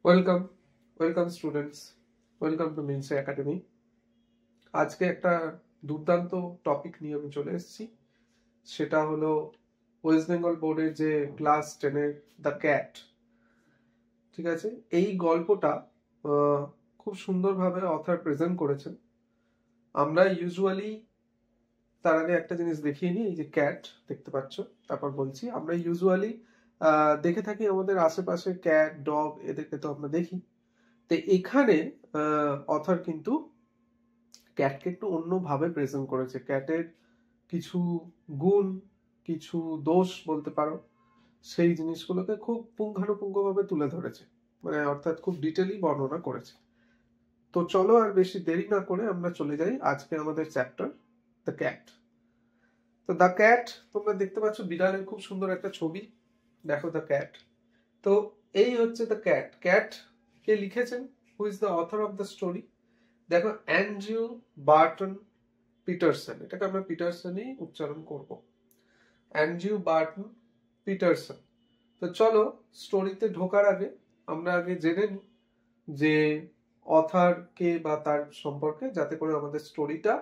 Welcome welcome students, welcome to Minse academy. আজকে একটা দুর্দান্ত টপিক নিয়ে আমি চলে এসেছি। সেটা হলো ওয়েস্ট বেঙ্গল বোর্ডের যে ক্লাস 10-এর দ্য ক্যাট। ঠিক আছে, এই গল্পটা খুব সুন্দরভাবে অথর প্রেজেন্ট করেছেন। আমরা ইউজুয়ালি তার আগে একটা জিনিস দেখিয়ে নিই। এই যে ক্যাট দেখতে পাচ্ছ, তারপর বলছি। আমরা ইউজুয়ালি দেখে থাকি আমাদের আশেপাশে ক্যাট, ডগ, এদেরকে তো আমরা দেখি। তো এখানে অথর কিন্তু ক্যাটকে একটু অন্যভাবে প্রেজেন্ট করেছে। ক্যাটের কিছু গুণ, কিছু দোষ বলতে পারো, সেই জিনিসগুলোকে খুব পুঙ্খানুপুঙ্খভাবে তুলে ধরেছে, মানে অর্থাৎ খুব ডিটেইলি বর্ণনা করেছে। তো চলো আর বেশি দেরি না করে আমরা চলে যাই আজকে আমাদের চ্যাপ্টার দ্য ক্যাট। তো দ্য ক্যাট তোমরা দেখতে পাচ্ছ, বিড়ালের খুব সুন্দর একটা ছবি। দেখো দ্য ক্যাট। তো এই হচ্ছে দ্য ক্যাট। ক্যাট কে লিখেছেন? Who is the author of the story? দেখো, অ্যান্ড্রিউ বার্টন পিটারসন। এটাকে আমরা পিটারসনই উচ্চারণ করব, অ্যান্ড্রিউ বার্টন পিটারসন। তো চলো স্টোরিতে ঢোকার আগে আমরা আগে জেনে নিই যে অথর কে বা তার সম্পর্কে, যাতে করে আমাদের স্টোরিটা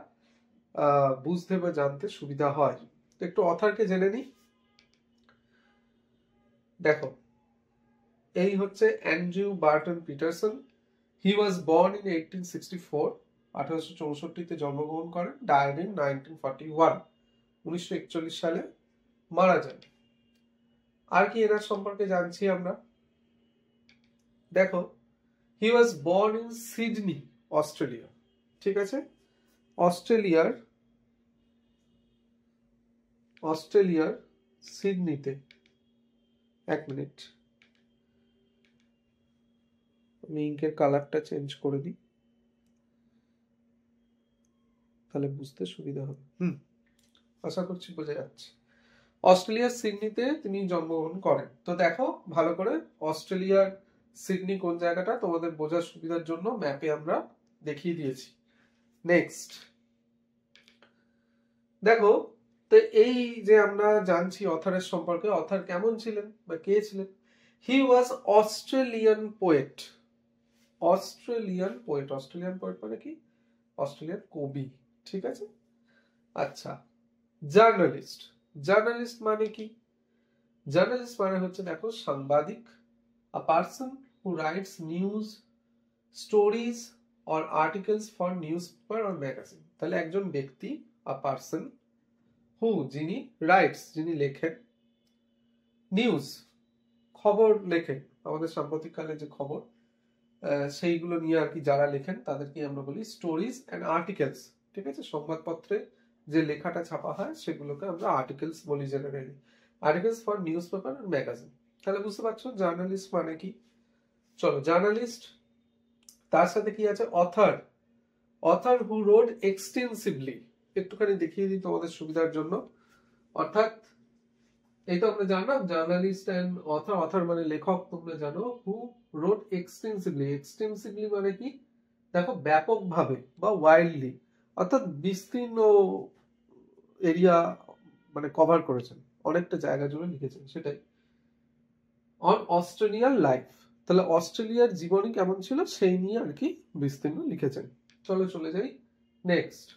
বুঝতে বা জানতে সুবিধা হয়। তো একটু অথরকে জেনে নিই। দেখো, এই হচ্ছে Andrew Barton Peterson. He was born in 1864, 1864 জন্মগ্রহণ করেন। ডায়েড ইন 1941, 1941 সালে মারা যান। আর কি এনার সম্পর্কে জানছি আমরা? দেখো, he was born in Sydney, Australia. ঠিক আছে, অস্ট্রেলিয়ার সিডনিতে। এক মিনিট, আমি ইঙ্কের কালারটা চেঞ্জ করে দিই, তাহলে বুঝতে সুবিধা হবে। আশা করছি বোঝা যাচ্ছে। অস্ট্রেলিয়ার সিডনিতে তিনি জন্মগ্রহণ করেন। তো দেখো ভালো করে, অস্ট্রেলিয়ার সিডনি কোন জায়গাটা তোমাদের বোঝার সুবিধার জন্য ম্যাপে আমরা দেখিয়ে দিয়েছি। নেক্সট দেখো, তো এই যে আমরা জানছি অথরের সম্পর্কে, অথর কেমন ছিলেন বা কে ছিলেন? He was Australian poet. Australian poet, Australian poet মানে কি? অস্ট্রেলিয়ান কবি। ঠিক আছে, আচ্ছা। জার্নালিস্ট, জার্নালিস্ট মানে কি? জার্নালিস্ট মানে হচ্ছে, দেখো, সাংবাদিক। a person who writes news, stories or articles for newspaper or magazine। তাহলে একজন ব্যক্তি, a person who, যিনি, writes, যিনি লেখেন, নিউজ, খবর লেখেন, আমাদের সাম্প্রতিককালে যে খবর সেইগুলো নিয়ে আর কি যারা লেখেন তাদেরকে আমরা বলি স্টোরিজ অ্যান্ড আর্টিকেলস। ঠিক আছে, সংবাদপত্রে যে লেখাটা ছাপা হয় সেগুলোকে আমরা আর্টিকেলস বলি generally. Articles for newspaper আর ম্যাগাজিন। তাহলে বুঝতে পারছো জার্নালিস্ট মানে কি। চলো, জার্নালিস্ট, তার সাথে কি আছে? Author. Author who wrote extensively. একটুখানি দেখিয়ে দিই তোমাদের সুবিধার জন্য। অর্থাৎ এই তো আমরা জানলাম জার্নালিস্ট এন্ড অথর। অথর মানে লেখক, তোমরা জানো। Who wrote extensively. এক্সটেন্সিভলি মানে কি? দেখো, ব্যাপকভাবে বা ওয়াইল্ডলি, অর্থাৎ বিস্তীর্ণ এরিয়া মানে কভার করেছেন, অনেকটা জায়গা জুড়ে লিখেছেন, সেটাই। অন অস্ট্রেলিয়ান লাইফ, তাহলে অস্ট্রেলিয়ার জীবনী কেমন ছিল সেই নিয়ে আর কি বিস্তীর্ণ লিখেছেন। চলো চলে যাই next.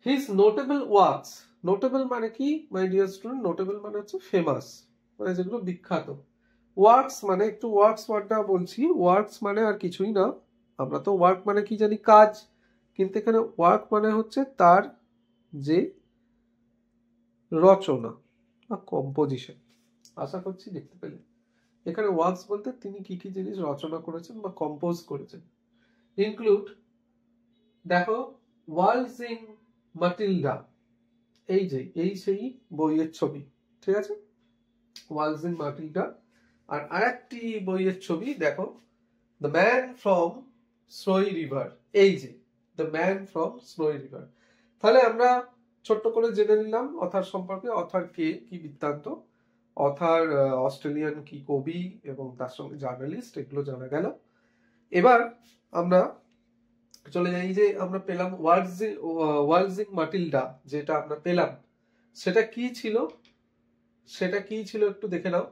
His notable works. Notable মানে কি মাই ডিয়ার স্টুডেন্ট? নোটেবল মানে হচ্ছে ফেমাস, মানে যেগুলো বিখ্যাত। ওয়ার্কস মানে, একটু ওয়ার্কস ওয়ার্ডটা বলছি। ওয়ার্কস মানে আর কিছুই না। আমরা তো ওয়ার্ক মানে কি জানি? কাজ। কিন্তু এখানে ওয়ার্ক মানে হচ্ছে তার যে রচনা বা কম্পোজিশন। আশা করছি দেখতে পেলে। এখানে ওয়ার্কস বলতে তিনি কি কি জিনিস রচনা করেছেন বা কম্পোজ করেছেন। ইনক্লুড, দেখো, ওয়ার্ল্ডস ইন মাটিল্ডা, এই যে এই সেই বইয়ের ছবি। ঠিক আছে, ওয়ার্ল্ডস ইন মাটিল্ডা। আর আরেকটি বইয়ের ছবি দেখো, দ্য ম্যান ফ্রম স্নোই রিভার। এই যে দ্য ম্যান ফ্রম স্নোই রিভার। তাহলে আমরা ছোট্ট করে জেনে নিলাম অথার সম্পর্কে। অথার কে, কি বৃত্তান্ত। অথার অস্ট্রেলিয়ান কি কবি এবং তার সঙ্গে জার্নালিস্ট, এগুলো জানা গেল। এবার আমরা চলে যাই, যে আমরা পেলাম ওয়ার্ল্ডস ইন মাটিল্ডা, যেটা আমরা পেলাম সেটা কি ছিল? সেটা কি ছিল একটু দেখে নাও।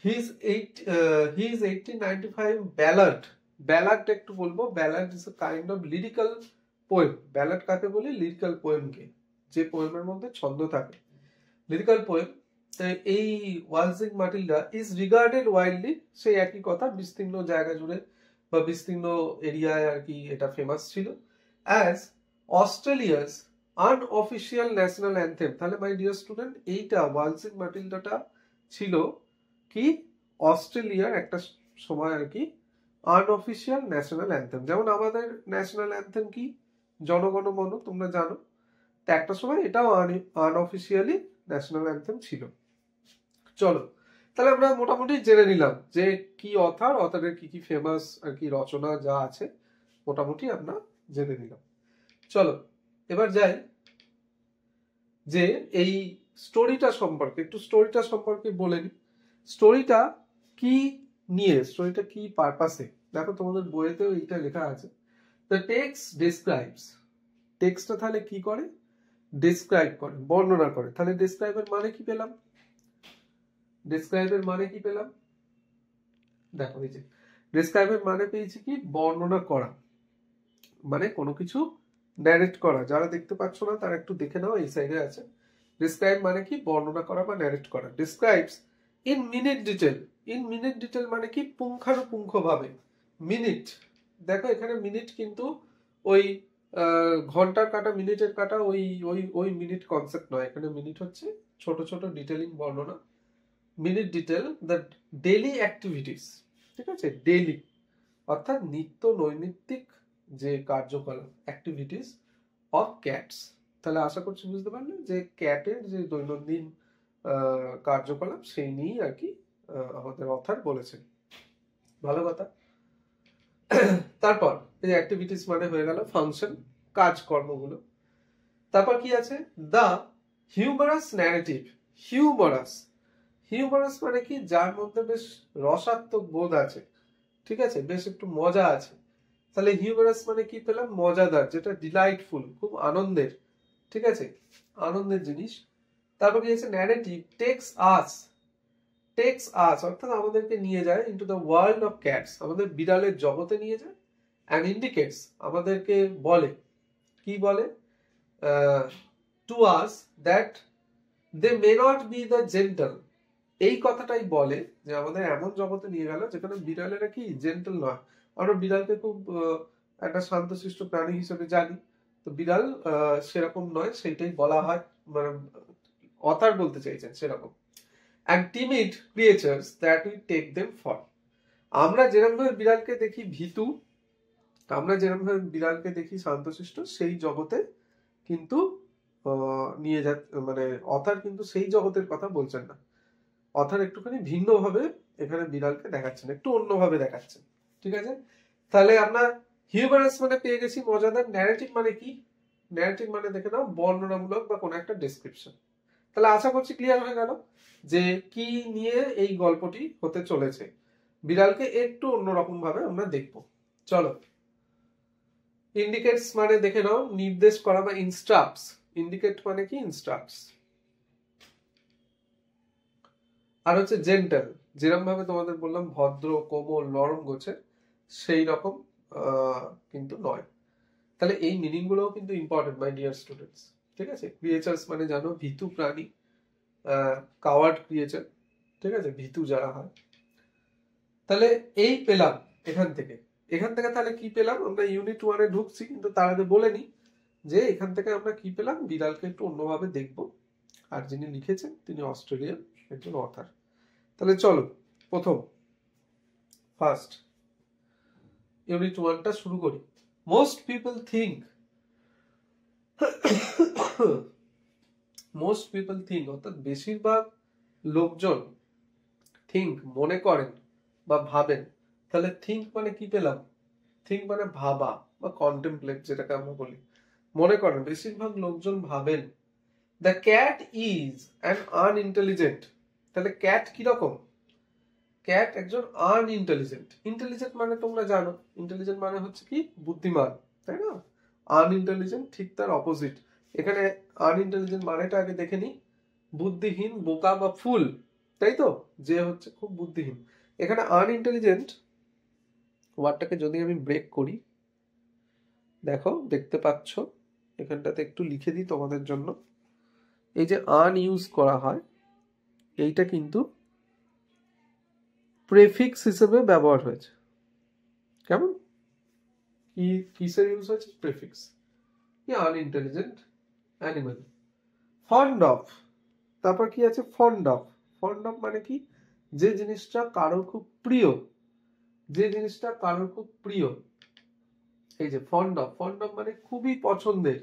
his 1895 ballad, ballad একটু বলবো, ballad is a kind of lyrical poem. ballad কাকে বলি? লিরিক্যাল পোয়েমকে, যে পোয়েমের মধ্যে ছন্দ থাকে, লিরিক্যাল পোয়েম। এই ওয়ালজিং মাটিলডা ইজ রিগার্ডেড ওয়াইডলি, সেই একই কথা, বিস্তীর্ণ জায়গা জুড়ে বা বিস্তীর্ণ এরিয়ায় আর কি এটা ফেমাস ছিল, as Australia's unofficial national anthem. তাহলে মাই ডিয়ার স্টুডেন্ট, এইটা ওয়ালজিং মাটিলডাটা ছিল কি অস্ট্রেলিয়ার একটা সময় আর কি আনঅফিসিয়াল ন্যাশনাল অ্যান্থেম। যেমন আমাদের ন্যাশনাল অ্যান্থেম কি জনগণ মন, তোমরা জানো, তো একটা সময় এটাও আনঅফিসিয়ালি ন্যাশনাল অ্যান্থেম ছিল। চলো, তাহলে আমরা মোটামুটি জেনে নিলাম যে কি অথারের কি কি ফেমাস আর কি রচনা যা আছে মোটামুটি আমরা জেনে নিলাম। চলো এবার যাই যে এই স্টোরিটা সম্পর্কে, একটু স্টোরিটা সম্পর্কে বলে নি। স্টোরিটা কি নিয়ে, স্টোরিটা কি পারপাসে, দেখো তোমাদের বইয়েতেও এইটা লেখা আছে। দ্য টেক্সট ডেসক্রাইবস, টেক্সটটা তাহলে কি করে? ডেসক্রাইব করে, বর্ণনা করে। তাহলে ডেসক্রাইবের মানে কি পেলাম? ডেসক্রাইবের মানে কি পেলাম? দেখো এই যে ডেসক্রাইবের মানে পেয়েছি কি বর্ণনা করা, মানে কোনো কিছু ন্যারেট করা। যারা দেখতে পাচ্ছ না তারা একটু দেখে নাও, এই সাইডে আছে। ডেসক্রাইব মানে কি বর্ণনা করা বা ন্যারেট করা। Describes in minute detail, in minute detail মানে কি পুঙ্খানুপুঙ্খ ভাবে। মিনিট, দেখো এখানে মিনিট কিন্তু ওই ঘন্টার কাটা, মিনিটের কাটা, ওই ওই ওই মিনিট কনসেপ্ট নয়। এখানে মিনিট হচ্ছে ছোট ছোট ডিটেলিং বর্ণনা। Minute detail the daily activities, ঠিক আছে, ডেইলি অর্থাৎ নিত্য নৈমিত্তিক যে কার্যকলাপ, অ্যাক্টিভিটিস অফ ক্যাটস। তাহলে আশা করছি বুঝতে পারলে যে ক্যাটের যে দৈনন্দিন কার্যকলাপ সেই নিয়েই আর কি আমাদের অথার বলেছেন। ভালো কথা। তারপর এই অ্যাক্টিভিটিস মানে হয়ে গেল ফাংশন, কাজকর্মগুলো। তারপর কি আছে? The humorous narrative. Humorous, humorous মানে কি যার মধ্যে বেশ রসাত্মক বোধ আছে, ঠিক আছে, বেশ একটু মজা আছে। তাহলে হিউমারাস মানে কি পেলাম? মজাদার, যেটা ডিলাইটফুল, খুব আনন্দের, ঠিক আছে, আনন্দের জিনিস। তারপর কি আছে? Narrative takes us, takes us অর্থাৎ আমাদেরকে নিয়ে যায় into the world of cats, আমাদের বিড়ালের জগতে নিয়ে যায়। অ্যান্ড ইন্ডিকেটস আমাদেরকে বলে, কি বলে? To us that they may not be the gentle, এই কথাটাই বলে যে আমাদের এমন জগতে নিয়ে গেল যেখানে বিড়ালেরা কি জেন্টল নয়। আমরা বিড়ালকে খুব একটা শান্তশিষ্ট প্রাণী হিসেবে জানি, তো বিড়াল সেরকম নয়, সেইটাই বলা হয়, মানে অথার বলতে চাইছেন সেরকম। And timid creatures that we take them for, আমরা যেরকম ভাবে বিড়ালকে দেখি ভীতু, আমরা যেরকম ভাবে বিড়ালকে দেখি শান্তশিষ্ট, সেই জগতে কিন্তু নিয়ে যা, মানে অথার কিন্তু সেই জগতের কথা বলছেন না। অথার একটুখানি ভিন্নভাবে এখানে বিড়ালকে দেখাচ্ছেন, একটু অন্যভাবে দেখাচ্ছেন, ঠিক আছে। তাহলে আমরা হিউমারাস মানে পেয়ে গেছি মজাদার। ন্যারেটিভ মানে কি? ন্যারেটিভ মানে দেখে নাও বর্ণনামূলক বা কোনো একটা ডেসক্রিপশন। তাহলে আশা করছি ক্লিয়ার হয়ে গেল যে কি নিয়ে এই গল্পটি হতে চলেছে। বিড়ালকে একটু অন্যরকম ভাবে আমরা দেখব। চলো, ইন্ডিকেটস মানে দেখে নাও নির্দেশ করা বা ইনস্ট্রাক্টস। ইন্ডিকেট মানে কি? ইনস্ট্রাক্টস। আর হচ্ছে জেন্টাল, যেরকম ভাবে তোমাদের বললাম ভদ্র, কোমল, নরম গোছের, সেই রকম কিন্তু নয়। তাহলে এই মিনিং গুলোও কিন্তু ইম্পর্টেন্ট মাই ডিয়ার স্টুডেন্টস, ঠিক আছে। ক্রিয়েচার্স মানে জানো ভীতু প্রাণী, কাওয়ার্ড ক্রিয়েচার, ঠিক আছে, ভীতু যারা হয়। তাহলে এই পেলাম এখান থেকে, এখান থেকে তাহলে কি পেলাম? আমরা ইউনিট 1 এ ঢুকছি, কিন্তু তার আগে বলে নি যে এখান থেকে আমরা কি পেলাম, বিড়ালকে একটু অন্যভাবে দেখব। আর যিনি লিখেছেন তিনি অস্ট্রেলিয়ান একজন অথার। তাহলে চলো প্রথম ফার্স্ট ইউনিট 1টা শুরু করি। Most people think, most people think অর্থাৎ বেশিরভাগ লোকজন, থিঙ্ক মনে করেন বা ভাবেন। তাহলে থিঙ্ক মানে কি পেলাম? থিঙ্ক মানে ভাবা বা কন্টেমপ্লেট, যেটাকে আমরা বলি। মনে করেন, বেশিরভাগ লোকজন ভাবেন the cat is an unintelligent. তাহলে ক্যাট কিরকম? ক্যাট একজন আনইন্টেলিজেন্ট। ইন্টেলিজেন্ট মানে তোমরা জানো, ইন্টেলিজেন্ট মানে হচ্ছে কি বুদ্ধিমান, তাই না? আনইন্টেলিজেন্ট ঠিক তার অপোজিট। এখানে আনইন্টেলিজেন্ট মানেটা আগে দেখে নি, বুদ্ধিহীন, বোকা বা ফুল। তাই তো, যে হচ্ছে খুব বুদ্ধিহীন। এখানে আনইন্টেলিজেন্ট ওয়ার্ডটাকে যদি আমি ব্রেক করি, দেখো দেখতে পাচ্ছ এখানটাতে একটু লিখে দিই তোমাদের জন্য। এই যে আন ইউজ করা হয়, এইটা কিন্তু প্রেফিক্স হিসেবে ব্যবহার হয়েছে। কেমন, কি কিসের ইউজ হয়েছে? Prefix. Unintelligent animal. Fond of, তারপর কি আছে? Fond of. ফন্ড অফ মানে কি? যে জিনিসটা কারোর খুব প্রিয়, যে জিনিসটা কারোর খুব প্রিয়। এই যে ফন্ড অফ, ফন্ড অফ মানে খুবই পছন্দের,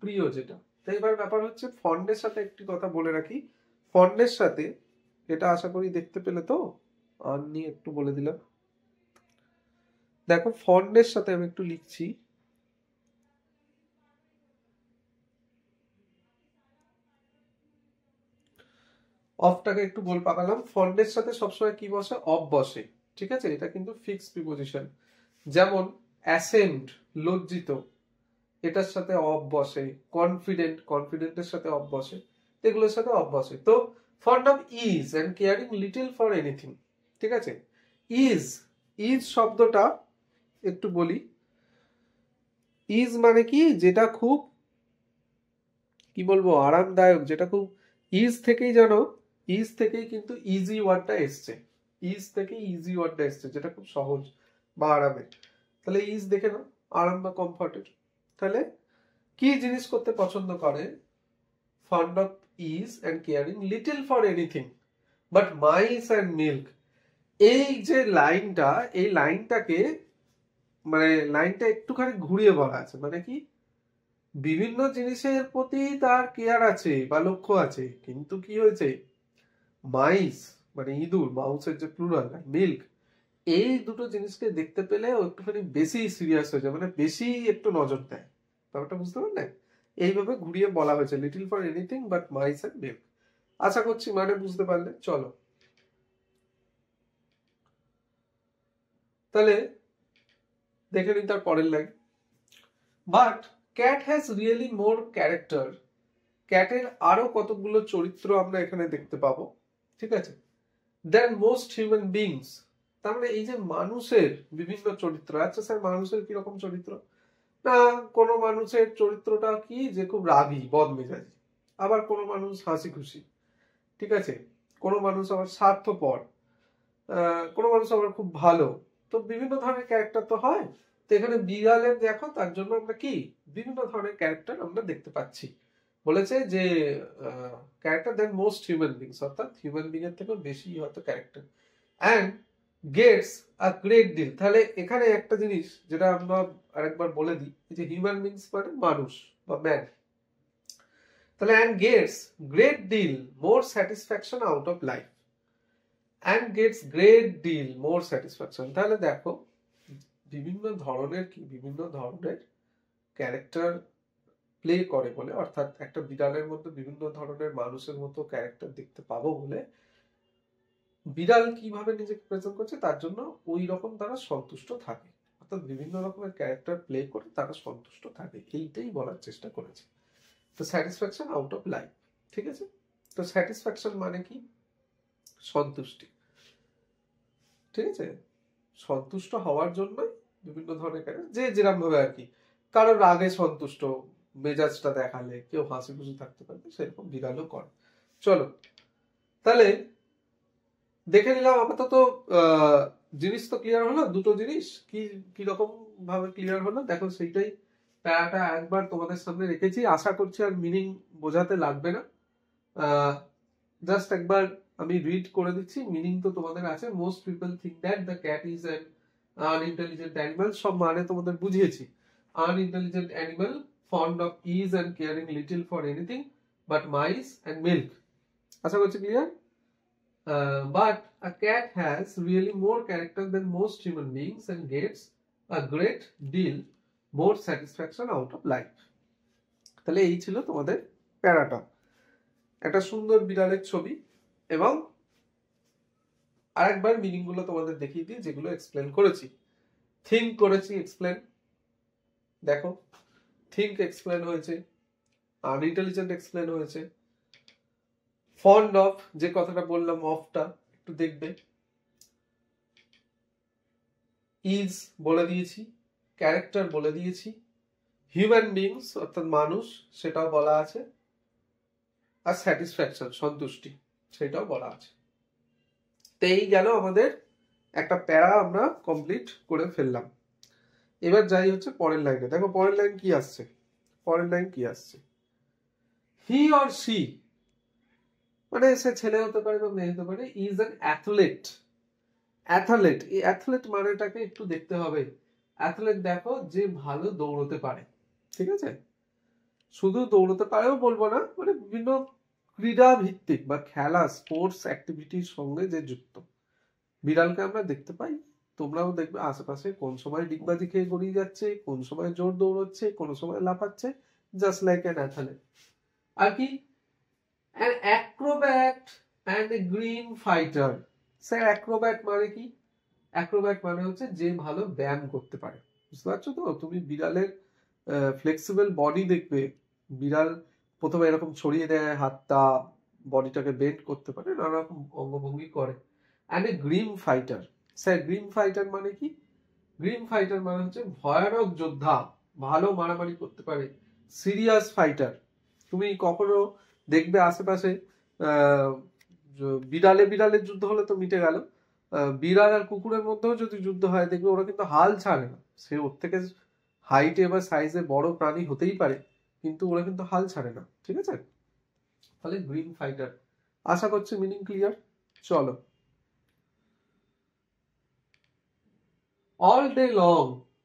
প্রিয় যেটা। তো এবার ব্যাপার হচ্ছে ফন্ডের সাথে একটি কথা বলে রাখি, ফন্ডের সাথে, এটা আশা করি দেখতে পেলে তো, আর নিয়ে একটু বলে দিলাম। দেখো ফন্ডের সাথে আমি একটু লিখছি, অফটাকে একটু গোল পাকালাম। ফন্ডের সাথে সবসময় কি বসে? অফ বসে, ঠিক আছে? এটা কিন্তু ফিক্স প্রিপোজিশন। যেমন অ্যাসেন্ড, লজ্জিত, এটার সাথে অফ বসে। কনফিডেন্ট, কনফিডেন্টের সাথে অফ বসে, এগুলোর সাথে অফ বসে। তো fond of ease and caring little for anything, ঠিক আছে? ইজ, ইজ শব্দটা একটু বলি। ইজ মানে কি? যেটা খুব, কি বলবো, আরামদায়ক, যেটা খুব, ইজ থেকেই জানো, ইজ থেকেই কিন্তু ইজি ওয়ার্ডটা এসছে। ইজ থেকে ইজি ওয়ার্ডটা এসছে, যেটা খুব সহজ বা আরামের। তাহলে ইজ দেখে নাও, আরাম বা কমফর্টের। তাহলে কি জিনিস করতে পছন্দ করে? fond of ease and caring little for anything but mice and milk। এই যে লাইনটা, এই লাইনটাকে, মানে লাইনটা একটুখানি ঘুরিয়ে বলা আছে। মানে কি? বিভিন্ন জিনিসের প্রতি তার কেয়ার আছে বা লক্ষ্য আছে, কিন্তু কি হয়েছে? মাইস মানে ইঁদুর, মাউসের যে প্লুরাল, মিল্ক, এই দুটো জিনিসকে দেখতে পেলে ও একটুখানি বেশি সিরিয়াস হয়ে যায়, মানে বেশি একটু নজর দেয়। ব্যাপারটা বুঝতে পারলে? এইভাবে ঘুরিয়ে বলা হয়েছে, little for anything but mice and milk. আশা করছি মানে বুঝতে পারলে। চলো তাহলে দেখে নিন তার পরের line. But cat has really more character. ক্যাটের আরো কতগুলো চরিত্র আমরা এখানে দেখতে পাবো, ঠিক আছে, দেন মোস্ট হিউম্যান বিংস। তার মানে এই যে মানুষের বিভিন্ন চরিত্র। আচ্ছা স্যার, মানুষের কিরকম চরিত্র? না, কোনো মানুষের চরিত্রটা কি? যে খুব রাগী, বদমেজাজি। আবার কোনো মানুষ হাসি খুশি, ঠিক আছে? কোনো মানুষ আবার স্বার্থপর, কোনো মানুষ আবার খুব ভালো। তো বিভিন্ন ধরনের ক্যারেক্টার তো হয়। তো এখানে বিড়ালের দেখো, তার জন্য আমরা কি বিভিন্ন ধরনের ক্যারেক্টার আমরা দেখতে পাচ্ছি। বলেছে যে character than most human beings, অর্থাৎ হিউম্যান বিং এর থেকেও বেশি হয়তো character. And gets a great deal. তাহলে এখানে একটা জিনিস যেটা আমরা আরেকবার বলে দিই, যে হিউম্যান বিংস মানে মানুষ বা ম্যান। তাহলে and gets great deal more satisfaction out of life. And gets great deal more satisfaction. তাহলে দেখো বিভিন্ন ধরনের কি, বিভিন্ন ধরনের ক্যারেক্টার প্লে করে বলে, অর্থাৎ একটা বিড়ালের মধ্যে বিভিন্ন ধরনের মানুষের মতো ক্যারেক্টার দেখতে পাবো বলে, বিড়াল কিভাবে নিজেকে প্রেজেন্ট করছে তার জন্য ওই রকম তারা সন্তুষ্ট থাকে। অর্থাৎ বিভিন্ন রকমের ক্যারেক্টার প্লে করে তারা সন্তুষ্ট থাকে, এইটাই বলার চেষ্টা করেছে। তো স্যাটিসফ্যাকশন আউট অফ লাইফ, ঠিক আছে? তো স্যাটিসফ্যাকশন মানে কি? সন্তুষ্টি, ঠিক আছে? সন্তুষ্ট হওয়ার জন্যই বিভিন্ন ধরনের যে যেরকম ভাবে আর কি, কারোর রাগে সন্তুষ্ট, মেজাজটা দেখালে, কেউ হাসি খুশি থাকতে পারবে, সেরকম বিড়ালও করে। চলো তাহলে দেখে নিলাম আপাতত। জিনিস তো ক্লিয়ার হলো, দুটো জিনিস কি কিরকম ভাবে ক্লিয়ার হলো দেখো, সেইটাই প্যারাটা একবার তোমাদের সামনে রেখেছি। আশা করছি আর মিনিং বোঝাতে লাগবে না। জাস্ট একবার আমি রিড করে দিচ্ছি, মিনিং তো তোমাদের আছে। Most people think that the cat is an unintelligent animal, সব মানে তোমাদের বুঝিয়েছি। Unintelligent animal, fond of ease and caring little for anything but mice and milk. আশা করছি clear. But a cat has really more character than most human beings and gets a great deal more satisfaction out of life. তাহলে এই ছিল তোমাদের প্যারাটা, একটা সুন্দর বিড়ালের ছবি। এবং আরেকবার মিনিং গুলো তোমাদের দেখিয়ে দিই, যেগুলো এক্সপ্লেন করেছি। থিঙ্ক করেছি, এক্সপ্লেন, দেখো থিঙ্ক এক্সপ্লেন হয়েছে, আনইন্টেলিজেন্ট এক্সপ্লেন হয়েছে, ফন্ড অফ, যে কথাটা বললাম অফটা একটু দেখবে। ইজ বলে দিয়েছি, ক্যারেক্টার বলে দিয়েছি, হিউম্যান বিংস অর্থাৎ মানুষ সেটাও বলা আছে, আর স্যাটিসফ্যাকশন সন্তুষ্টি সেটাও বলা আছে। তো এই গেল আমাদের একটা প্যারা আমরা কমপ্লিট করে ফেললাম। এবার যাই হচ্ছে পরের লাইনে। দেখো পরের লাইন কি আসছে, পরের লাইন কি আসছে, হি অর সি মানে সে ছেলে হতে পারে বা মেয়ে হতে পারে, ইজ অ্যান অ্যাথলেট। অ্যাথলেট, এই অ্যাথলেট মানেটাকে একটু দেখতে হবে। অ্যাথলেট দেখো যে ভালো দৌড়তে পারে, ঠিক আছে, শুধু দৌড়তে পারেও বলবো না, মানে বিভিন্ন ক্রীড়া ভিত্তিক বা খেলা স্পোর্টস অ্যাক্টিভিটির সঙ্গে যে যুক্ত। বিড়ালকে আমরা দেখতে পাই, তোমরাও দেখবে আশেপাশে কোন সময় ডিগবাজি খেয়ে গড়িয়ে যাচ্ছে, কোন সময় জোর দৌড়চ্ছে, কোন সময় লাফাচ্ছে, জাস্ট লাইক অ্যান অ্যাথলেট। আর কি, an Acrobat and a green fighter. Sir Acrobat মানে কি? অ্যাক্রোব্যাট মানে হচ্ছে যে ভালো ব্যায়াম করতে পারে। বুঝতে পারছো তো? তুমি বিড়ালের ফ্লেক্সিবল বডি দেখবে, বিড়াল প্রথমে এরকম ছড়িয়ে দেয় হাতটা, বডিটাকে বেন্ড করতে পারে, নানা রকম অঙ্গভঙ্গি করে। And a Grimm fighter. Sir Grimm fighter মানে কি? গ্রিম ফাইটার মানে হচ্ছে ভয়ানক যোদ্ধা, ভালো মারামারি করতে পারে, সিরিয়াস ফাইটার। তুমি কখনো দেখবে আশেপাশে বিড়ালে বিড়ালের যুদ্ধ হলে তো মিটে গেল, বিড়াল আর কুকুরের মধ্যেও যদি যুদ্ধ হয় দেখবে ওরা কিন্তু হাল ছাড়ে না। সে ওর থেকে হাইটে বা সাইজে বড় প্রাণী হতেই পারে, কিন্তু ওরা কিন্তু হাল ছাড়ে না, ঠিক আছে? তাহলে গ্রিন ফাইটার, আশা করছি মিনিং ক্লিয়ার। চলো, all day long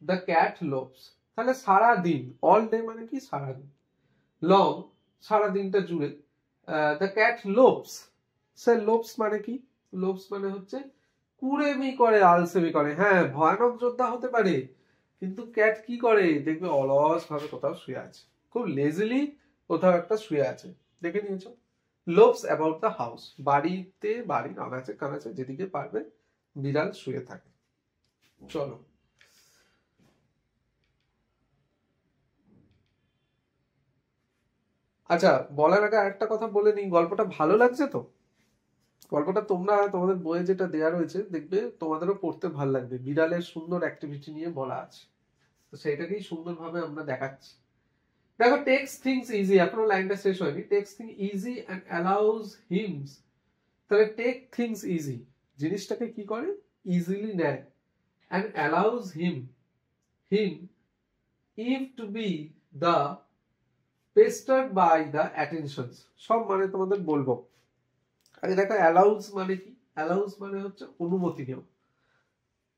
the cat loops. তাহলে সারা দিন, অল ডে মানে কি সারাদিন, লং সারা দিনটা জুড়ে, the cat loops. Sir loops মানে কি? লোপস মানে হচ্ছে কুড়েমি করে, আলসেমি করে। হ্যাঁ, ভয়ানক যোদ্ধা হতে পারে, কিন্তু ক্যাট কি করে দেখবে অলস ভাবে কোথাও শুয়ে আছে, খুব লেজিলি কোথাও একটা শুয়ে আছে, দেখে নিয়েছো? লোভস অ্যাবাউট দ্য হাউস, বাড়িতে বাড়ির আনাচে কানাচে যেদিকে পারবে বিড়াল শুয়ে থাকে। চলো, আচ্ছা বলার আগে আরেকটা কথা বলে নিই, গল্পটা ভালো লাগছে তো? গল্পটা তোমরা তোমাদের বইয়ে যেটা দেয়া রয়েছে দেখবে তোমাদেরও পড়তে ভালো লাগবে, বিড়ালের সুন্দর অ্যাক্টিভিটি নিয়ে বলা আছে, তো সেইটাকেই সুন্দরভাবে আমরা দেখাচ্ছি। দেখো, টেক্স থিংস ইজি, এখনো লাইনটা শেষ হয়নি। Takes thing easy and allows himself. তাহলে টেক থিংস ইজি, জিনিসটাকে কি করে? ইজিলি নেয়। And allows himself to be the pestered by the attentions. সব মানে তোমাদের বলবো। আগে দেখো অ্যালাউজ মানে কি? অ্যালাউজ মানে হচ্ছে অনুমতি নেওয়া।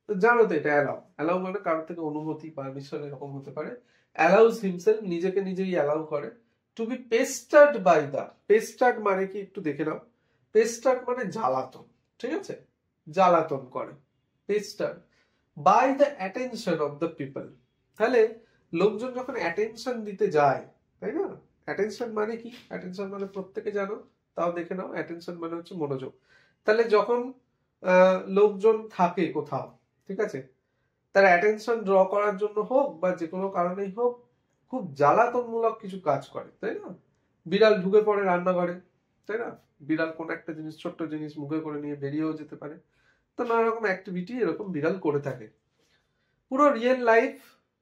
তো জানো তো এটা অ্যালাউ, অ্যালাউ মানে কারোর থেকে অনুমতি পারমিশন এরকম হতে পারে। অ্যালাউজ হিমসেলফ, নিজেকে নিজেই অ্যালাউ করে। To be pestered by the, pestered মানে কি একটু দেখে নাও। পেস্টার্ড মানে জ্বালাতন, ঠিক আছে, জ্বালাতন করে, pestered by the attention of the people. তাহলে লোকজন যখন অ্যাটেনশন দিতে যায়, তাই না? অ্যাটেনশন মানে কি? অ্যাটেনশন মানে প্রত্যেকে জানো, তাও দেখে নাও, অ্যাটেনশন মানে হচ্ছে মনোযোগ। তাহলে যখন লোকজন থাকে কোথাও, ঠিক আছে, তার অ্যাটেনশন ড্র করার জন্য হোক বা যে কোনো কারণেই হোক, খুব জ্বালাতনমূলক কিছু কাজ করে, তাই না? বিড়াল ঢুকে পড়ে রান্নাঘরে, তাই না? বিড়াল কোন একটা জিনিস, ছোট্ট জিনিস মুখে করে নিয়ে বেরিয়েও যেতে পারে। তো নানা রকম অ্যাক্টিভিটি এরকম বিড়াল করে থাকে। পুরো রিয়েল লাইফ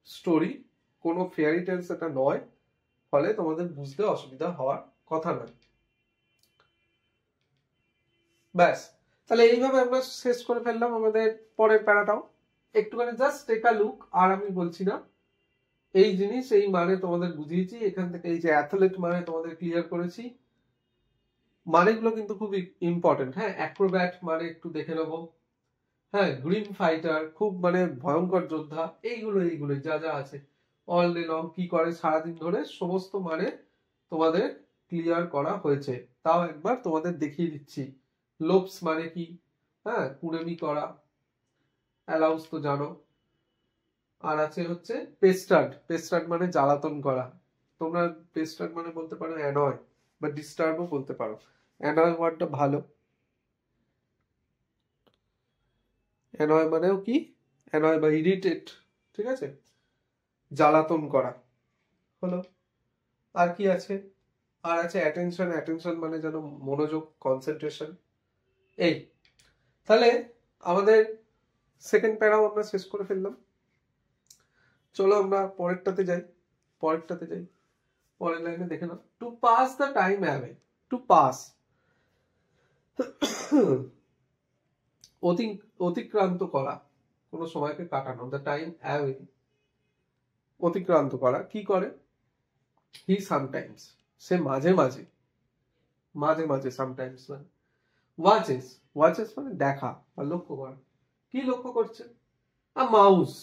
স্টোরি, কোনো ফেয়ারি টেলস এটা নয়, ফলে তোমাদের বুঝতে অসুবিধা হওয়ার কথা নয়। ব্যাস, তাহলে এইভাবে আমরা শেষ করে ফেললাম আমাদের পরের প্যারাটাও। একটুখানি জাস্ট টেক আ লুক, আর আমি বলছি না, এই জিনিস এই মানে তোমাদের বুঝিয়েছি, এখান থেকে এই যে অ্যাথলেট মানে তোমাদের ক্লিয়ার করেছি, মানেগুলো কিন্তু খুব ইম্পর্টেন্ট। হ্যাঁ, অ্যাক্রোব্যাট মানে একটু দেখে নেবো। হ্যাঁ, গ্রিন ফাইটার খুব মানে ভয়ঙ্কর যোদ্ধা, এইগুলো যা যা আছে, অল ডে লং কি করে সারাদিন ধরে, সমস্ত মানে তোমাদের ক্লিয়ার করা হয়েছে। তাও একবার তোমাদের দেখিয়ে দিচ্ছি। লোভস মানে কি? হ্যাঁ, কুড়েমি করা। অ্যালাউস তো জানো। আর আছে হচ্ছে পেস্টার্ড, পেস্টার্ড মানে জ্বালাতন করা। তোমরা পেস্টার্ড মানে বলতে পারো অ্যানয় বা ডিস্টার্বও বলতে পারো। অ্যানয় ওয়ার্ডটা ভালো। অ্যানয় মানেও কি? অ্যানয় বা ইরিটেট, ঠিক আছে, জ্বালাতন করা হলো। আর কি আছে? আর আছে অ্যাটেনশন, অ্যাটেনশন মানে যেন মনোযোগ, কনসেন্ট্রেশন। এই তাহলে আমাদের সেকেন্ড প্যারাও আমরা শেষ করে ফেললাম। চলো আমরা পরেরটাতে যাই। পরের লাইনে দেখে নাও, to pass the time away. To pass অতিক্রান্ত করা, কোনো সময়কে কাটানো, দ্য টাইম অ্যাওয়ে অতিক্রান্ত করা। কি করে? হি সামটাইমস, সে মাঝে মাঝে সামটাইমস মানে ওয়াচেস মানে দেখা বা লক্ষ্য করা। কি লক্ষ্য করছে? মাউস,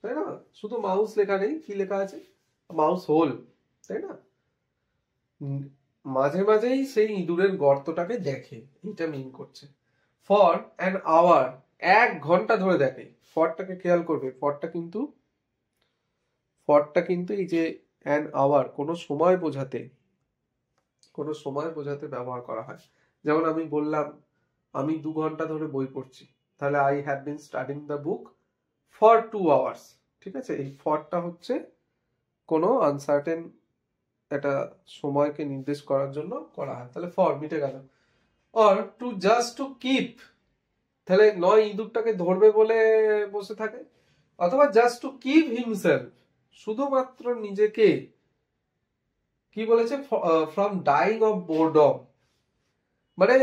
তাই না? শুধু মাউস লেখা নেই, কি লেখা আছে? মাউস হোল, তাই না? মাঝেই সেই ইঁদুরের গর্তটাকে দেখে, এটা মিন করছে। ফর অ্যান আওয়ার, 1 ঘন্টা ধরে দেখে। ফরটাকে খেয়াল করবে, ফরটা কিন্তু এই যে অ্যান আওয়ার, কোনো সময় বোঝাতে ব্যবহার করা হয়। যেমন আমি বললাম আমি 2 ঘন্টা ধরে বই পড়ছি, তাহলে I have been studying the book for 2 hours. ঠিক আছে, এই ফরটা হচ্ছে কোনো আনসার্টেন একটা সময়কে নির্দেশ করার জন্য করা হয়, তাহলে ফর মিটে গেল। Or to just to keep, তাহলে নয় ইঁদুরটাকে ধরবে বলে বসে থাকে, অথবা জাস্ট টু কিপ হিমসেলফ, শুধুমাত্র নিজেকে, কি বলেছে, ফ্রম ডাইং অফ বোরডম। মানে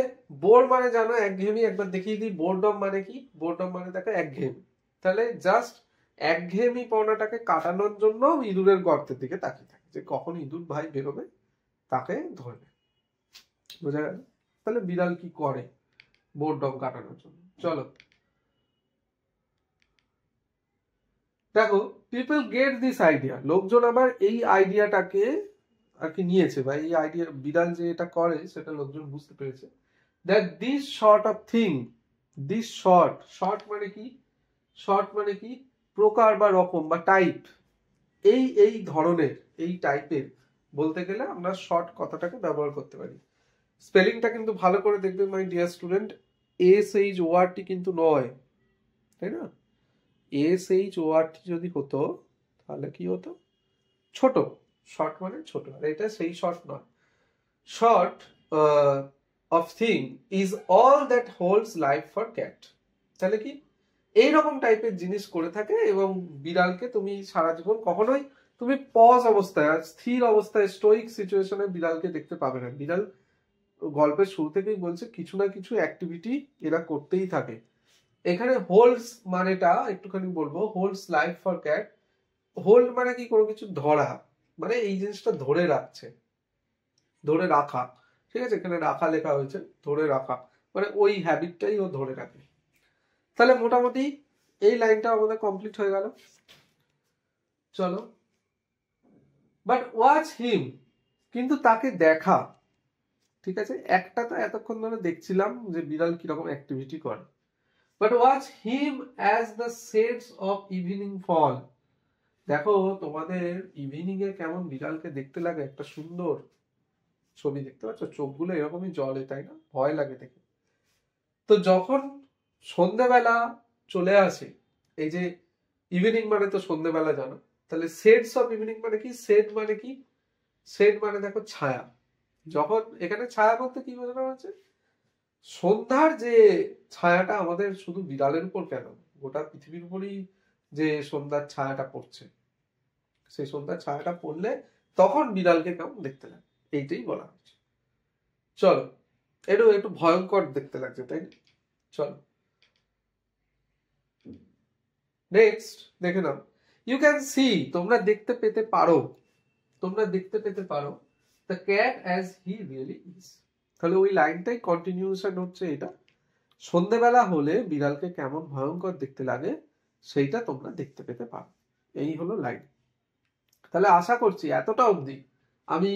বোর মানে জানো একঘেয়েমি, একবার দেখিয়ে দিই বোরডম মানে কি। বোরডম মানে দেখো একঘেয়েমি, তাহলে জাস্ট একঘেয়েমি পড়াটাকে কাটানোর জন্য ইঁদুরের গর্তের দিকে তাকিয়ে থাকে, যে কখন ইঁদুর ভাই বেরোবে তাকে ধরবে। বোঝা গেল? তাহলে বিড়াল কি করে বোরডম কাটানোর জন্য? চলো দেখো, পিপল গেট দিস আইডিয়া, লোকজন আবার এই আইডিয়াটাকে আর কি নিয়েছে, বা এই আইডিয়া বিড়াল যে এটা করে সেটা লোকজন বুঝতে পেরেছে। That this short of thing, this short মানে কি প্রকার বা রকম বা টাইপ, এই ধরনের, এই টাইপের বলতে গেলে আমরা শর্ট কথাটাকে ব্যবহার করতে পারি। স্পেলিংটা কিন্তু ভালো করে দেখবে মাই ডিয়ার স্টুডেন্ট, SHORT কিন্তু নয়, তাই না? SHORT যদি হতো তাহলে কি হতো? ছোট। শর্ট মানে ছোট, আর এটা সেই শর্ট নয়। Short of thing is all that holds life for cat. তাহলে কি এইরকম টাইপের জিনিস করে থাকে, এবং বিড়ালকে তুমি সারা জীবন কখনোই তুমি পজ অবস্থায়, স্থির অবস্থায়, স্টোইক সিচুয়েশনে বিড়ালকে দেখতে পাবে না। বিড়াল গল্পের শুরু থেকেই বলছে কিছু না কিছু অ্যাক্টিভিটি এরা করতেই থাকে। এখানে হোল্ডস মানেটা একটুখানি বলবো, holds life for cat. Hold মানে কি কোনো কিছু ধরা, মানে এই জিনিসটা ধরে রাখছে, ধরে রাখা। ঠিক আছে, এখানে রাখা লেখা হয়েছে, ধরে রাখা মানে ওই হ্যাবিটটাই ও ধরে রাখে। তাহলে মোটামুটি এই লাইনটা আমাদের কমপ্লিট হয়ে গেল। চলো, বাট ওয়াচ হিম, কিন্তু তাকে দেখা। ঠিক আছে, একটা তো এতক্ষণ ধরে দেখছিলাম যে বিড়াল কিরকম অ্যাক্টিভিটি করে, but watch him as the shades of evening fall. দেখো তোমাদের ইভিনিং এ কেমন বিড়ালকে দেখতে লাগে, একটা সুন্দর ছবি দেখতে পাচ্ছ, চোখগুলো এরকমই জলে, তাই না? ভয় লাগে দেখে। তো যখন সন্ধ্যেবেলা চলে আসে, এই যে ইভিনিং মানে তো সন্ধ্যেবেলা জানো, তাহলে শেডস অফ ইভিনিং মানে কি? শেড মানে দেখো ছায়া। যখন এখানে ছায়া বলতে কি বোঝানো হচ্ছে? সন্ধ্যার যে ছায়াটা আমাদের শুধু বিড়ালের উপর কেন, গোটা পৃথিবীর উপরই যে সন্ধ্যার ছায়াটা পড়ছে, সেই সন্ধ্যার ছায়াটা পড়লে তখন বিড়ালকে কেমন দেখতে লাগে, এইটাই বলা হচ্ছে। চলো, একটু ভয়ঙ্কর দেখতে লাগছে, তাই না? চলো নেক্সট দেখে নাও, ইউ ক্যান সি, তোমরা দেখতে পেতে পারো the cat as he really is. তাহলে ওই লাইনটাই কন্টিনিউশন হচ্ছে এটা। সন্ধ্যেবেলা হলে বিড়ালকে কেমন ভয়ঙ্কর দেখতে লাগে সেইটা তোমরা দেখতে পেতে পারো, এই হলো লাইন। তাহলে আশা করছি এতটা অবধি আমি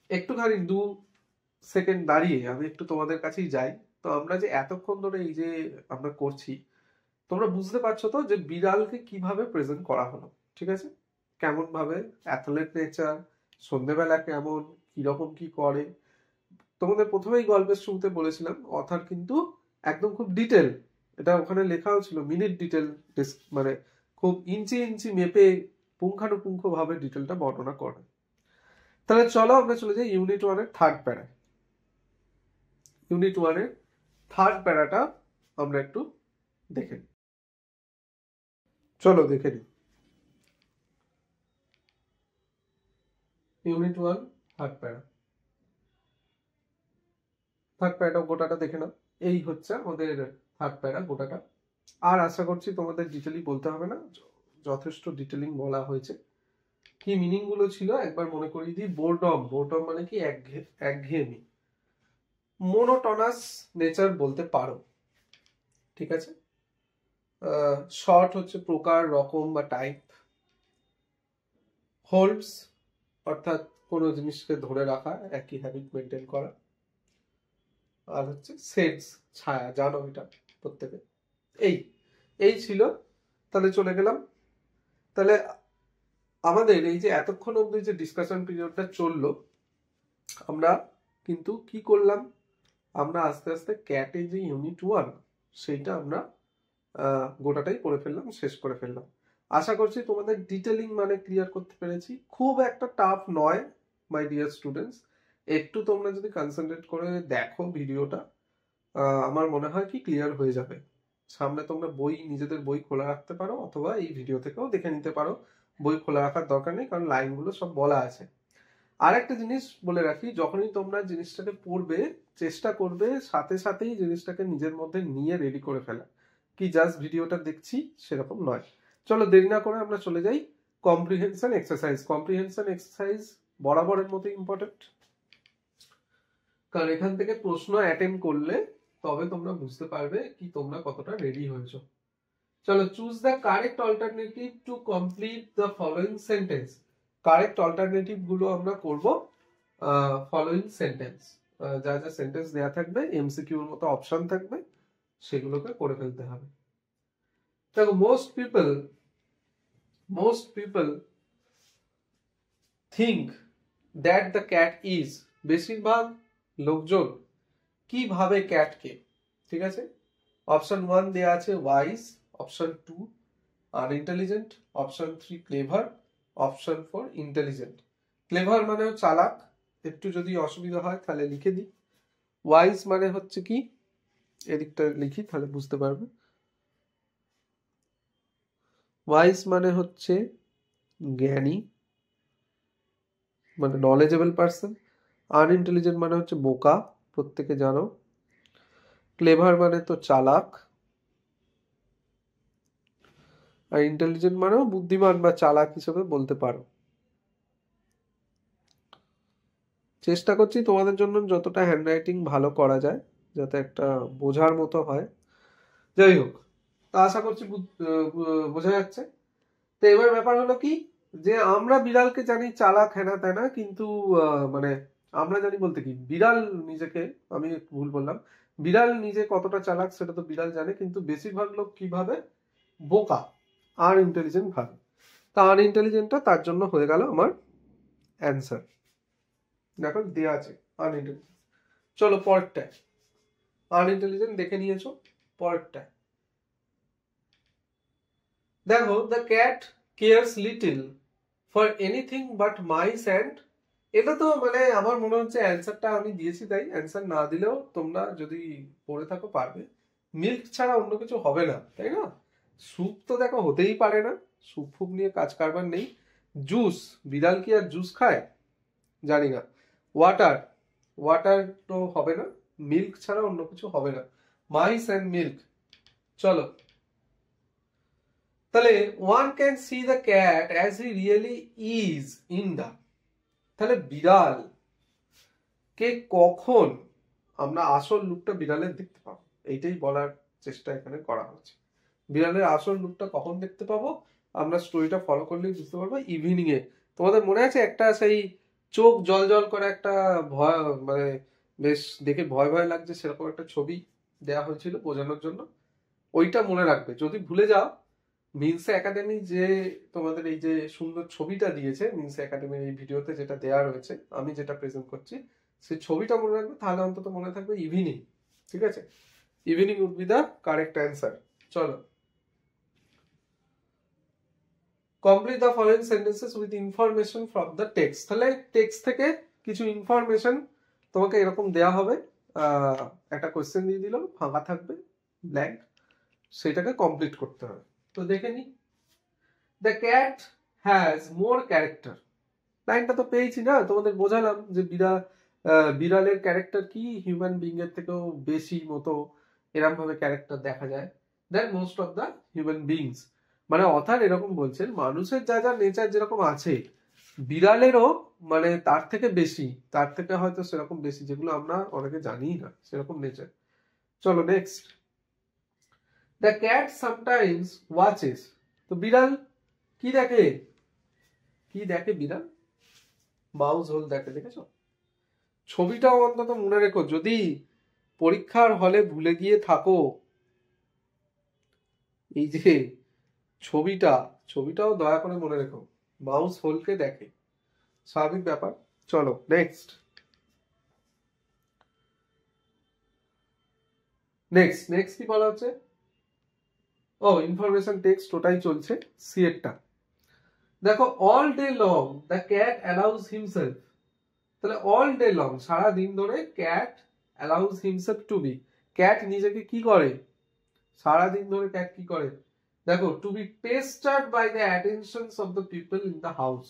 একটুখানি 2 সেকেন্ড দাঁড়িয়ে আমি একটু তোমাদের কাছেই যাই। তো আমরা যে এতক্ষণ ধরে এই যে আমরা করছি, তোমরা বুঝতে পারছো তো যে বিড়ালকে কিভাবে প্রেজেন্ট করা হলো। ঠিক আছে, কেমন ভাবে অ্যাথলেট নেচার, সন্ধ্যেবেলা কেমন, কিরকম কি করে। তোমাদের প্রথমেই গল্পের শুরুতে বলেছিলাম অথার কিন্তু একদম খুব ডিটেল, এটা ওখানে লেখাও ছিল, মিনিট ডিটেল, মানে খুব ইঞ্চি মেপে পুঙ্খানুপুঙ্খ ভাবে ডিটেলটা বর্ণনা করে। তাহলে চলো আমরা চলে যাই ইউনিট 1 এর থার্ড প্যারা। ইউনিট 1 এর থার্ড প্যারাটা আমরা একটু দেখে নিই। চলো দেখে নিই। ইউনিট 1 থার্ড প্যারা। থার্ড প্যারাটা গোটাটা দেখে নাও। এই হচ্ছে আমাদের থার্ড প্যারা গোটাটা। আর আশা করছি তোমাদের ডিটেইলি বলতে হবে না, যথেষ্ট ডিটেইলিং বলা হয়েছে। কি মিনিং গুলো ছিল একবার মনে করিয়ে দিই। বোরডম, বোরডম মানে কি একঘেয়েমি, মোনোটোনাস নেচার বলতে পারো, ঠিক আছে। শর্ট হচ্ছে প্রকার, রকম বা টাইপ। হোল্ডস অর্থাৎ কোনো জিনিসকে ধরে রাখা, একই হ্যাবিট মেনটেন করা। আর হচ্ছে সেটস, ছায়া, জানো এটা প্রত্যেকে। এই এই ছিল। তাহলে চলে গেলাম। তাহলে আমাদের এই যে এতক্ষণ অবধি যে ডিসকাশন পিরিয়ডটা চললো, আমরা কিন্তু কি করলাম, আমরা আস্তে আস্তে ক্যাটে যে ইউনিট 1 সেইটা আমরা গোটাটাই করে ফেললাম, শেষ করে ফেললাম। আশা করছি তোমাদের ডিটেলিং মানে ক্লিয়ার করতে পেরেছি। খুব একটা টাফ নয় মাই ডিয়ার স্টুডেন্টস। একটু তোমরা যদি কনসেন্ট্রেট করে দেখো ভিডিওটা, আমার মনে হয় কি ক্লিয়ার হয়ে যাবে। সামনে তোমরা বই, নিজেদের বই খোলা রাখতে পারো, অথবা এই ভিডিও থেকেও দেখে নিতে পারো। বই খোলা রাখার দরকার নেই, কারণ লাইনগুলো সব বলা আছে। আর একটা জিনিস বলে রাখি, যখনই তোমরা জিনিসটাকে পড়বে চেষ্টা করবে সাথে সাথেই জিনিসটাকে নিজের মধ্যে নিয়ে রেডি করে ফেলা, কি জাস্ট ভিডিওটা দেখছি সেরকম নয়। চলো দেরি না করে আমরা চলে যাই কম্প্রিহেনশন এক্সারসাইজ। কম্প্রিহেনশন এক্সারসাইজ বরাবরের মতো ইম্পর্টেন্ট, কারণ এখান থেকে প্রশ্ন অ্যাটেম্প করলে তবে তোমরা বুঝতে পারবে কি তোমরা কতটা রেডি হয়েছো। চলো, choose the correct alternative to complete the following sentence. Correct alternative গুলো আমরা করব ফলোইং সেন্টেন্স। যা যা সেন্টেন্স দেয়া থাকবে, এমসিকিউর মতো অপশন থাকবে, সেগুলোকে করে ফেলতে হবে। দেখো, most people think that the cat is. বেশিরভাগ লোকজন কি ভাবে ক্যাটকে, ঠিক আছে। অপশন 1 দেয়া আছে wise, option 2 unintelligent, option 3 clever, option 4 intelligent. Clever মানে চালাক, একটু যদি অসুবিধা হয় তাহলে লিখে দিই। ওয়াইজ মানে হচ্ছে কি, এদিকটা লিখি তাহলে বুঝতে পারবে। ওয়াইজ মানে হচ্ছে জ্ঞানী, মানে নলেজেবল পার্সন। আনইন্টেলিজেন্ট মানে হচ্ছে বোকা, প্রত্যেকে জানো। ক্লেভার মানে তো চালাক, আর ইন্টেলিজেন্ট মানেও বুদ্ধিমান বা চালাক হিসেবে বলতে পারো। চেষ্টা করছি তোমাদের জন্য যতটা হ্যান্ডরাইটিং ভালো করা যায়, যাতে একটা বোঝার মতো হয়। যাই হোক, তা আশা করছি বোঝা যাচ্ছে। তো এবার ব্যাপার হলো কি, যে আমরা বিড়ালকে জানি চালাক হ্যানা ত্যানা, কিন্তু মানে আমরা জানি বলতে কি, বিড়াল নিজেকে, আমি ভুল বললাম, বিড়াল নিজে কতটা চালাক সেটা তো বিড়াল জানে, কিন্তু বেশিরভাগ লোক কিভাবে বোকা, আর ইন্টেলিজেন্ট ভাবে। তা আনইন্টেলিজেন্টটা তার জন্য হয়ে গেল আমার অ্যান্সার। দেখো দেয়া আছে আনইন্টেলিজেন্ট। চলো পরেরটা। আনইন্টেলিজেন্ট দেখে নিয়েছো, পরেরটা দেখো। The cat cares little for anything but mice and. এটা তো মানে আমার মনে হচ্ছে অ্যান্সারটা আমি দিয়েছি, তাই অ্যান্সার না দিলেও তোমরা যদি পড়ে থাকো পারবে। মিল্ক ছাড়া অন্য কিছু হবে না, তাই না। স্যুপ তো দেখো হতেই পারে না, স্যুপ ফুপ নিয়ে কাজ কারবার নেই। জুস, বিড়াল কি আর জুস খায়, জানি না। ওয়াটার, ওয়াটার তো হবে না, মিল্ক ছাড়া অন্য কিছু হবে না। মাইস অ্যান্ড মিল্ক। চলো, তাহলে one can see the cat as he really is in the. তাহলে বিড়াল কে কখন আমরা আসল লুকটা বিড়ালের দেখতে পাবো, এইটাই বলার চেষ্টা এখানে করা হচ্ছে। বিড়ালের আসল লুকটা কখন দেখতে পাবো, আমরা স্টোরিটা ফলো করলেই বুঝতে পারবো। ইভিনিং এ, তোমাদের মনে আছে একটা সেই চোখ জল জল করে একটা ভয়, মানে বেশ দেখে ভয় ভয় লাগছে সেরকম একটা ছবি দেওয়া হয়েছিল বোঝানোর জন্য। ওইটা মনে রাখবে, যদি ভুলে যাও মিনসে একাডেমি যে তোমাদের এই যে সুন্দর ছবিটা দিয়েছে, মিনসে একাডেমির এই ভিডিওতে যেটা দেওয়া রয়েছে, আমি যেটা প্রেজেন্ট করছি, সেই ছবিটা মনে রাখবে, তাহলে অন্তত মনে থাকবে ইভিনিং। ঠিক আছে, evening would be the correct answer. চলো, complete the following sentences with information from the text. তাহলে টেক্সট থেকে কিছু ইনফরমেশন তোমাকে এরকম দেয়া হবে, একটা কোয়েশ্চেন দিয়ে দিল, ফাঁকা থাকবে ব্ল্যাঙ্ক, সেটাকে কমপ্লিট করতে হবে। তো দেখে নি, the cat has more character. লাইনটা তো পেয়েছি না, তোমাদের বোঝালাম যে বিড়ালের ক্যারেক্টার কি হিউম্যান বিং এর থেকেও বেশি মতো এরকম ভাবে ক্যারেক্টার দেখা যায় then most of the human beings. মানে অথার এরকম বলছেন মানুষের যা যা নেচার যেরকম আছে বিড়ালেরও মানে তার থেকে বেশি, তার থেকে হয়তো সেরকম বেশি, যেগুলো আমরা অনেকে জানি না সেরকম নেচার। চলো next, the cat sometimes watches. তো বিড়াল কি দেখে, কি দেখে বিড়াল? মাউস হোল দেখে, দেখেছো? ছবিটাও অন্তত মনে রেখো, যদি পরীক্ষার হলে ভুলে গিয়ে থাকো এই যে ছবিটাও দয়া করে মনে রেখো, মাউস হোলকে দেখে, স্বাভাবিক ব্যাপার। চলো নেক্সট, নেক্সট কি বলা হচ্ছে? ও ইনফরমেশন টেক্সট ওটাই চলছে, সি এরটা দেখো, all day long the cat allows himself. তাহলে অল ডে লং সারা দিন ধরে cat allows himself to be, cat নিজেকে কি করে সারা দিন ধরে, ক্যাট কি করে দেখো, to be pestered by the attentions of the people in the house.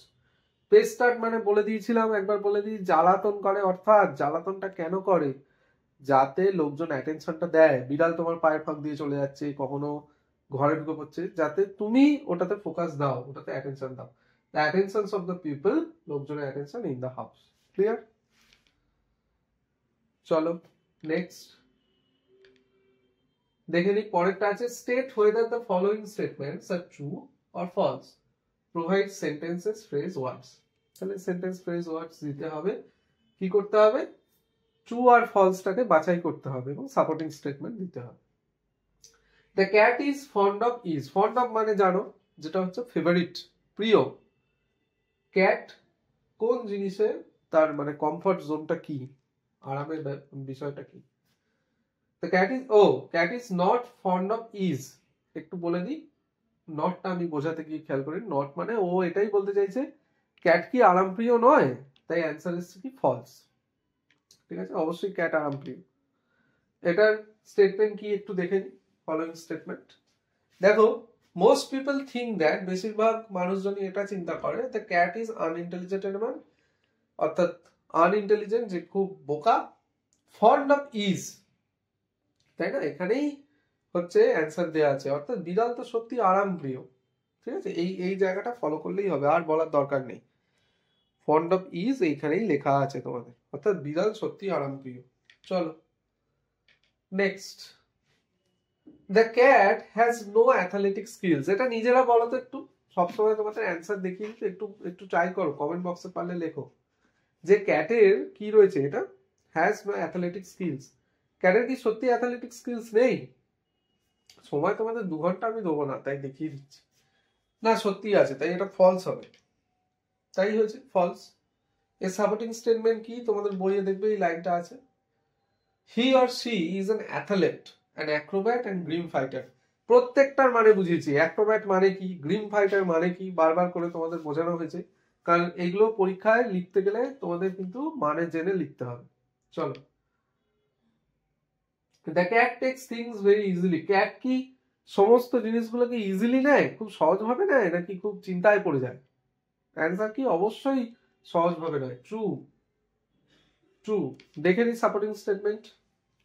Pestered মানে বলে দিয়েছিলাম, একবার বলে দিই, জ্বালাতন করে। অর্থাৎ জ্বালাতনটা কেন করে? যাতে লোকজন অ্যাটেনশনটা দেয়। বিড়াল তোমার পায়ের ফাঁক দিয়ে চলে যাচ্ছে, কখনো ঘরে ঢুকে পড়ছে, যাতে তুমি ওটাতে ফোকাস দাও, ওটাতে অ্যাটেনশন দাও। The attentions of the people, লোকজনের attention in the house. Clear? চলো নেক্সট দেখে নিই, পরেরটা আছে state whether the following statements are true or false, provide sentences phrase words. তাহলে সেন্টেন্স ফ্রেজ ওয়ার্ডস দিতে হবে, কি করতে হবে? ট্রু আর ফলসটাকে বাছাই করতে হবে এবং সাপোর্টিং স্টেটমেন্ট দিতে হবে। The cat is fond of, is fond of মানে জানো, যেটা হচ্ছে ফেভারিট, প্রিয়। ক্যাট কোন জিনিসে তার মানে কমফর্ট জোনটা কি, আরামের বিষয়টা কি? দ্য ক্যাট ইজ, ও cat is not fond of ease. একটু বলে দিই, নটটা আমি বোঝাতে গিয়ে খেয়াল করি, নট মানে ও এটাই বলতে চাইছে ক্যাট কি আরামপ্রিয় নয়, তাই অ্যান্সার হচ্ছে কি ফলস। ঠিক আছে, অবশ্যই ক্যাট আরামপ্রিয়। এটার স্টেটমেন্ট কি একটু দেখে নিই, ফলোইং স্টেটমেন্ট দেখো, মোস্ট পিপল থিঙ্ক দ্যাট, বেশিরভাগ মানুষজনই এটা চিন্তা করে, the cat is unintelligent animal, অর্থাৎ আনইন্টেলিজেন্ট, যে খুব বোকা। ফন্ড অফ ইজ, তাই না, এখানেই হচ্ছে অ্যান্সার দেওয়া আছে, অর্থাৎ বিড়াল তো সত্যি আরামপ্রিয়। ঠিক আছে, এই জায়গাটা ফলো করলেই হবে, আর বলার দরকার নেই। ফন্ড অফ ইজ এইখানেই লেখা আছে তোমাদের, অর্থাৎ বিড়াল সত্যি আরামপ্রিয়। চলো next, the cat has no athletic skills. এটা নিজেরা বলো তো একটু, সবসময় তোমাদের অ্যান্সার দেখিয়ে একটু একটু ট্রাই করো, কমেন্ট বক্সে পারলে লেখো যে ক্যাটের কি রয়েছে। এটা হ্যাজ নো অ্যাথলেটিক স্কিলস, ক্যাটের কি সত্যি অ্যাথলেটিক স্কিলস নেই? সময় তোমাদের 2 ঘন্টা আমি দেবো না, তাই দেখিয়ে দিচ্ছি। না সত্যি আছে, তাই এটা ফলস হবে, তাই হয়েছে ফলস। এর সাপোর্টিং স্টেটমেন্ট কি তোমাদের বইয়ে দেখবে এই লাইনটা আছে, he or she is an athlete, an Acrobat and Grimm fighter. প্রত্যেকটার মানে বুঝিয়েছি, অ্যাক্রোব্যাট মানে কি, গ্রিম ফাইটার মানে কি, বারবার করে তোমাদের বোঝানো হয়েছে, কারণ এগুলো পরীক্ষায় লিখতে গেলে তোমাদের কিন্তু মানে জেনে লিখতে হবে। চলো, the cat takes things very easily. Cat কি সমস্ত জিনিসগুলোকে ইজিলি নেয়, খুব সহজভাবে নেয়, নাকি খুব চিন্তায় পড়ে যায়? অ্যান্সার কি অবশ্যই সহজভাবে নয়, ট্রু। ট্রু। দেখে নি সাপোর্টিং স্টেটমেন্ট,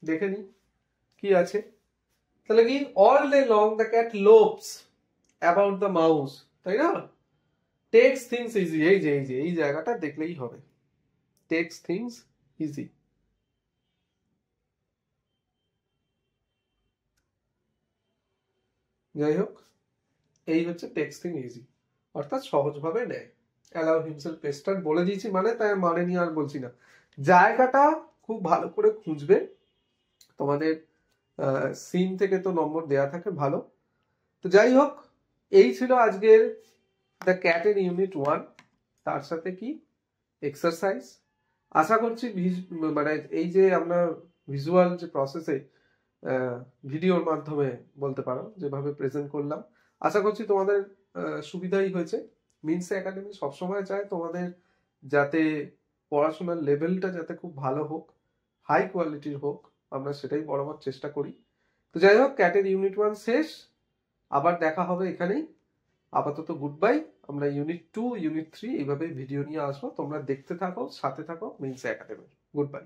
দেখে নি কি আছে। তাহলে কি, all day long the cat loops about the mouse, তাই না? টেক্স থিংস ইজি, এই জায়গাটা দেখলেই হবে, টেক্স থিংস ইজি। যাই হোক, এই হচ্ছে টেক্স থিং ইজি, অর্থাৎ সহজভাবে নেয়। অ্যালাউ হিমসেলফ পেস্টার্ড বলে দিয়েছি মানে, তাই মানে নিয়ে আর বলছি না, জায়গাটা খুব ভালো করে খুঁজবে। তোমাদের সিন থেকে তো নম্বর দেয়া থাকে ভালো। তো যাই হোক, এই ছিল আজকের দ্য ক্যাটের ইউনিট 1, তার সাথে কি এক্সারসাইজ। আশা করছি মানে এই যে আমরা ভিজুয়াল যে প্রসেসে ভিডিওর মাধ্যমে বলতে পারো যেভাবে প্রেজেন্ট করলাম, আশা করছি তোমাদের সুবিধাই হয়েছে। মিনস একাডেমি সবসময় চায় তোমাদের যাতে পড়াশোনার লেভেলটা যাতে খুব ভালো হোক, হাই কোয়ালিটির হোক, আমরা সেটাই বরাবর চেষ্টা করি। তো যাই হোক, ক্যাটের ইউনিট 1 শেষ, আবার দেখা হবে এখানেই। আপাতত গুড বাই। আমরা ইউনিট 2, ইউনিট 3 এইভাবে ভিডিও নিয়ে আসবো, তোমরা দেখতে থাকো, সাথে থাকো মিনস একাডেমি। Good bye.